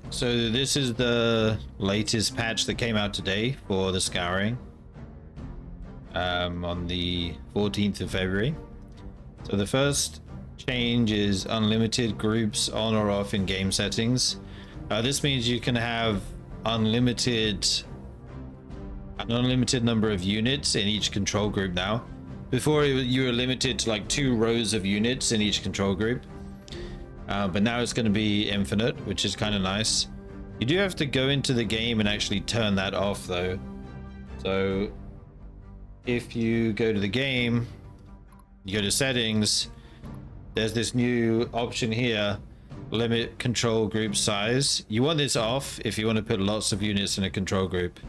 So this is the latest patch that came out today for the Scouring on the 14th of February. So the first change is unlimited groups on or off in game settings. This means you can have an unlimited number of units in each control group now. Before you were limited to like 2 rows of units in each control group. But now it's going to be infinite, which is kind of nice. You do have to go into the game and actually turn that off though. So if you go to the game, you go to settings, there's this new option here, limit control group size. You want this off if you want to put lots of units in a control group.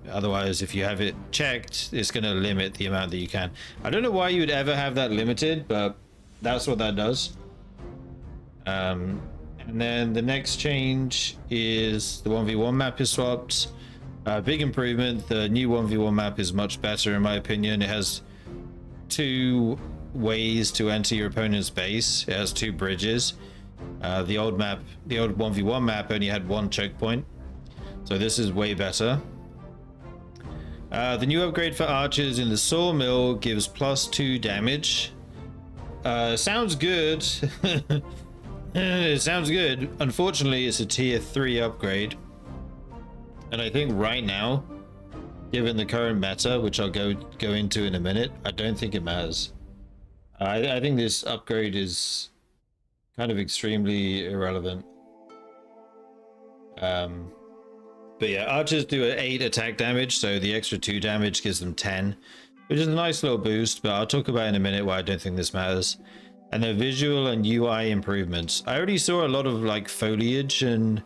Otherwise, if you have it checked, it's going to limit the amount that you can. I don't know why you would ever have that limited, but that's what that does. And then the next change is the 1v1 map is swapped. Big improvement. The new 1v1 map is much better in my opinion. It has 2 ways to enter your opponent's base. It has 2 bridges. The old 1v1 map only had 1 choke point. So this is way better. The new upgrade for archers in the sawmill gives +2 damage. Sounds good. It sounds good. Unfortunately, it's a tier 3 upgrade. And I think right now, given the current meta, which I'll go into in a minute, I don't think it matters. I think this upgrade is kind of extremely irrelevant. But yeah, archers do 8 attack damage, so the extra 2 damage gives them 10, which is a nice little boost, but I'll talk about in a minute why I don't think this matters. And the visual and UI improvements. I already saw a lot of like foliage and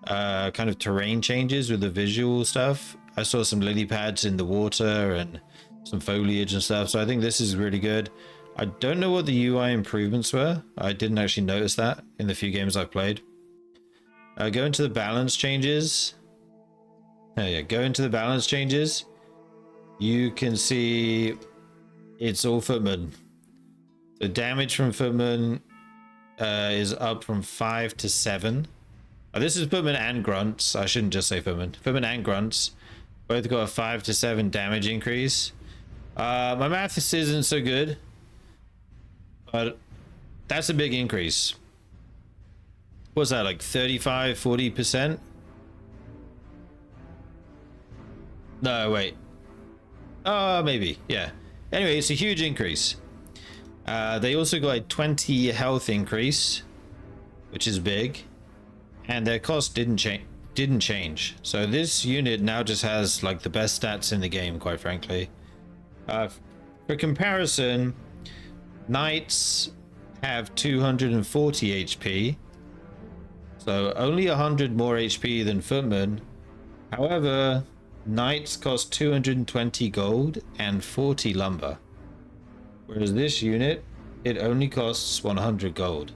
kind of terrain changes with the visual stuff. I saw some lily pads in the water and some foliage and stuff, so I think this is really good. I don't know what the UI improvements were. I didn't actually notice that in the few games I've played. Go into the balance changes. Oh yeah, go into the balance changes. You can see it's all footmen. The damage from footmen is up from 5 to 7. This is footmen and grunts. I shouldn't just say footmen. Footmen and grunts both got a 5 to 7 damage increase. My math isn't so good, but that's a big increase. What's that, like 35-40%? No, wait. Maybe, yeah. Anyway, it's a huge increase. They also got a 20 health increase, which is big, and their cost didn't change. So this unit now just has like the best stats in the game, quite frankly. For comparison, knights have 240 HP, so only 100 more HP than footmen. However, knights cost 220 gold and 40 lumber. Whereas this unit, it only costs 100 gold.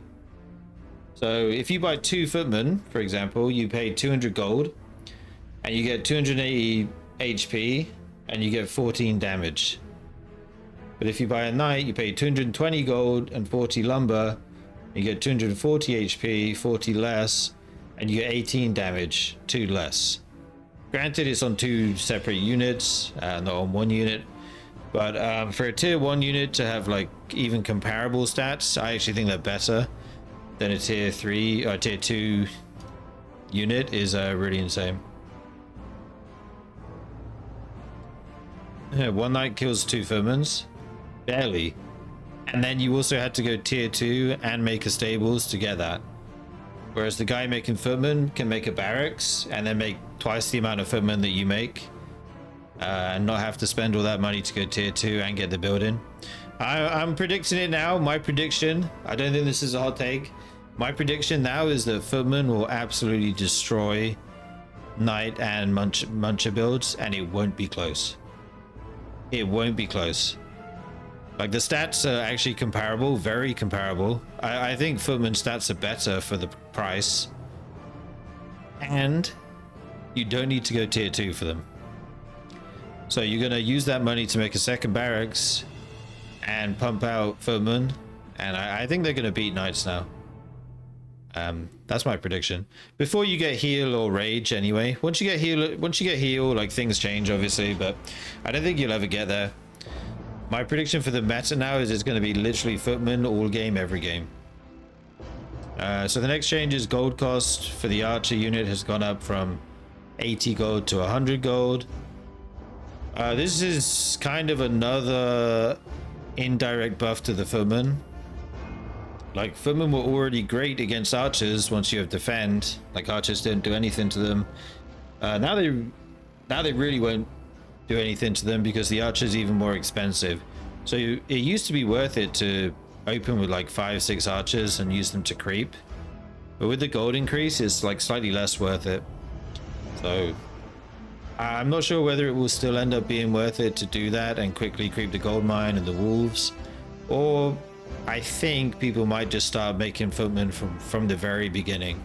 So if you buy 2 footmen, for example, you pay 200 gold and you get 280 HP and you get 14 damage. But if you buy a knight, you pay 220 gold and 40 lumber, you get 240 HP, 40 less, and you get 18 damage, 2 less. Granted, it's on 2 separate units, not on 1 unit. But for a tier 1 unit to have like even comparable stats, I actually think they're better than a tier 3 or tier 2 unit is really insane. Yeah, 1 knight kills 2 footmens, barely. And then you also had to go tier 2 and make a stables to get that. Whereas the guy making footmen can make a barracks and then make twice the amount of footmen that you make. And not have to spend all that money to go tier 2 and get the building. I'm predicting it now. My prediction, I don't think this is a hot take. My prediction now is that footmen will absolutely destroy knight and muncher builds, and it won't be close. It won't be close. Like the stats are actually comparable, very comparable. I think footman stats are better for the price, and you don't need to go tier 2 for them. So you're going to use that money to make a second barracks and pump out footmen, and I think they're going to beat knights now. That's my prediction. Before you get heal or rage, anyway. Once you get heal, like things change, obviously, but I don't think you'll ever get there. My prediction for the meta now is it's going to be literally footman all game, every game. So the next change is gold cost for the archer unit has gone up from 80 gold to 100 gold. This is kind of another indirect buff to the footman. Like, footmen were already great against archers once you have defend. Like, archers didn't do anything to them. Now they really won't do anything to them because the archer's even more expensive. So it used to be worth it to open with like 5-6 archers and use them to creep. But with the gold increase, it's like slightly less worth it. So I'm not sure whether it will still end up being worth it to do that and quickly creep the gold mine and the wolves, or I think people might just start making footmen from the very beginning.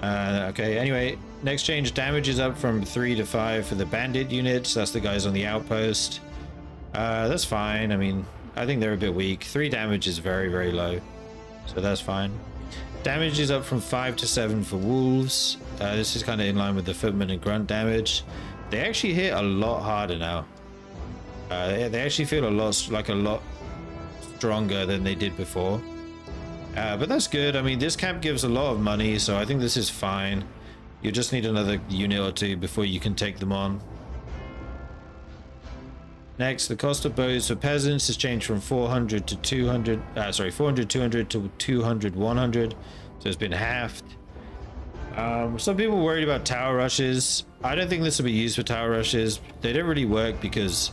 Okay, anyway, next change, damage is up from 3 to 5 for the bandit units. That's the guys on the outpost. That's fine. I mean, I think they're a bit weak. 3 damage is very, very low, so that's fine. Damage is up from 5 to 7 for wolves. This is kind of in line with the footman and grunt damage. They actually hit a lot harder now. They actually feel a lot stronger than they did before. But that's good. I mean, this camp gives a lot of money, so I think this is fine. You just need another unit or two before you can take them on. Next, the cost of bows for peasants has changed from 400 to 200. 400 200 to 200 100. So it's been halved. Some people are worried about tower rushes. I don't think this will be used for tower rushes. They don't really work because,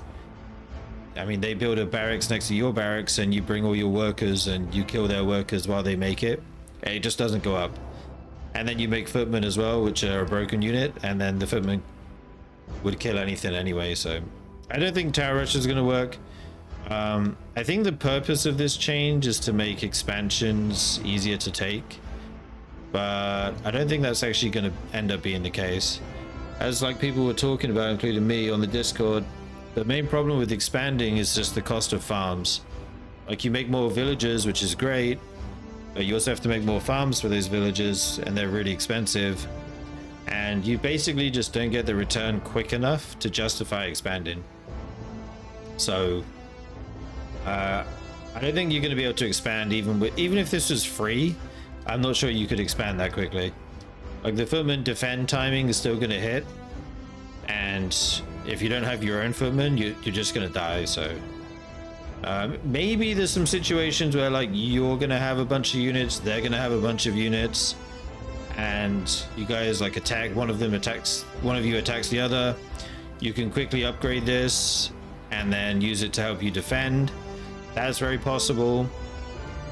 I mean, they build a barracks next to your barracks and you bring all your workers and you kill their workers while they make it. It just doesn't go up. And then you make footmen as well, which are a broken unit, and then the footmen would kill anything anyway. So I don't think tower rush is going to work. I think the purpose of this change is to make expansions easier to take, but I don't think that's actually going to end up being the case. As like people were talking about, including me on the Discord, the main problem with expanding is just the cost of farms. Like, you make more villages, which is great, but you also have to make more farms for those villages, and they're really expensive. And you basically just don't get the return quick enough to justify expanding. So, I don't think you're going to be able to expand even if this was free. I'm not sure you could expand that quickly. Like, the footman defend timing is still going to hit, and if you don't have your own footman, you're just going to die. So maybe there's some situations where, like, you're going to have a bunch of units, they're going to have a bunch of units, and you guys like attack, one of you attacks the other. You can quickly upgrade this and then use it to help you defend. That's very possible,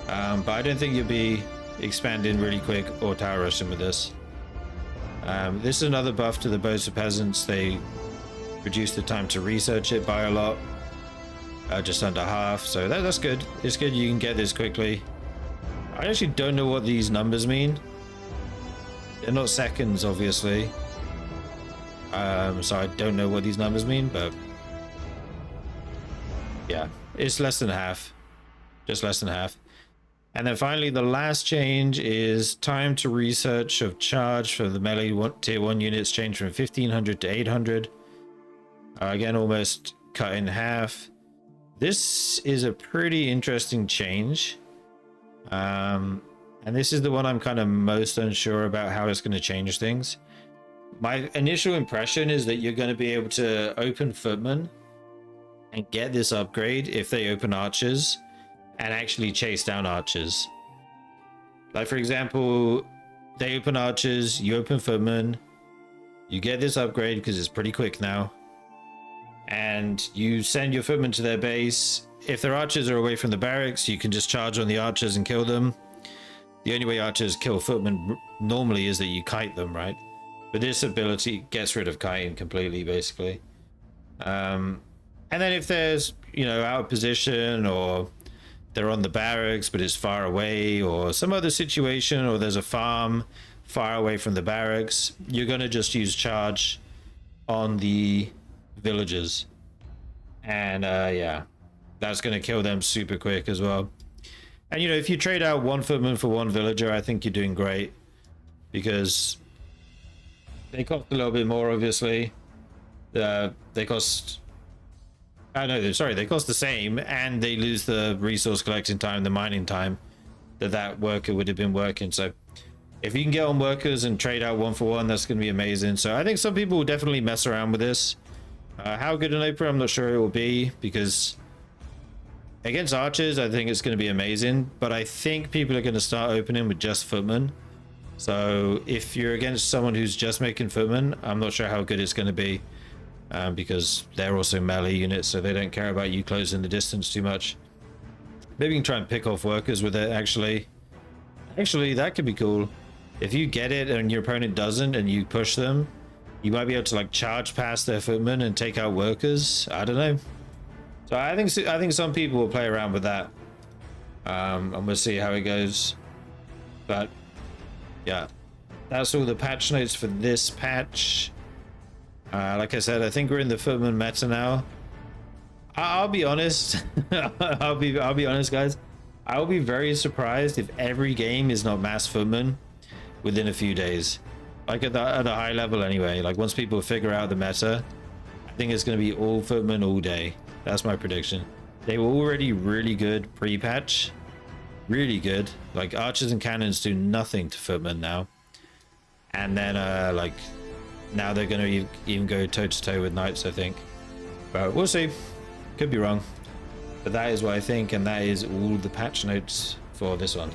but I don't think you'll be expanding really quick or tower rushing with this. This is another buff to the bows of peasants. They reduce the time to research it by a lot, just under half, so that's good. It's good you can get this quickly. I actually don't know what these numbers mean. They're not seconds, obviously, so I don't know what these numbers mean, but yeah, it's less than half, just less than half. And then finally, the last change is time to research of charge for the melee tier 1 units changed from 1500 to 800. Again, almost cut in half. This is a pretty interesting change. And this is the one I'm kind of most unsure about how it's going to change things. My initial impression is that you're going to be able to open footmen and get this upgrade if they open archers and actually chase down archers. Like, for example, they open archers, you open footmen, you get this upgrade because it's pretty quick now, and you send your footmen to their base. If their archers are away from the barracks, you can just charge on the archers and kill them. The only way archers kill footmen normally is that you kite them, right? But this ability gets rid of kiting completely, basically. And then if there's, out of position, or they're on the barracks but it's far away, or some other situation, or there's a farm far away from the barracks, you're going to just use charge on the villagers. And yeah, that's going to kill them super quick as well. And you know, if you trade out one footman for one villager, I think you're doing great, because they cost a little bit more, obviously. They cost, I know, sorry, they cost the same, and they lose the resource collecting time, the mining time that worker would have been working. So if you can get on workers and trade out one for one, that's going to be amazing. So I think some people will definitely mess around with this. How good an opener, I'm not sure it will be, because against archers, I think it's going to be amazing. But I think people are going to start opening with just footmen. So if you're against someone who's just making footmen, I'm not sure how good it's going to be, because they're also melee units, so they don't care about you closing the distance too much. Maybe you can try and pick off workers with it, actually. Actually, that could be cool. If you get it and your opponent doesn't and you push them, you might be able to like charge past their footmen and take out workers. I don't know. So I think some people will play around with that. And we'll see how it goes. But yeah, that's all the patch notes for this patch. Like I said, I think we're in the footman meta now. I'll be honest. I'll be honest, guys. I'll be very surprised if every game is not mass footman within a few days. Like at a high level anyway. Like once people figure out the meta, I think it's going to be all footman all day. That's my prediction. They were already really good pre-patch. Really good. Like archers and cannons do nothing to footmen now. And then like now they're going to even go toe to toe with knights, I think. But we'll see. Could be wrong. But that is what I think, and that is all the patch notes for this one.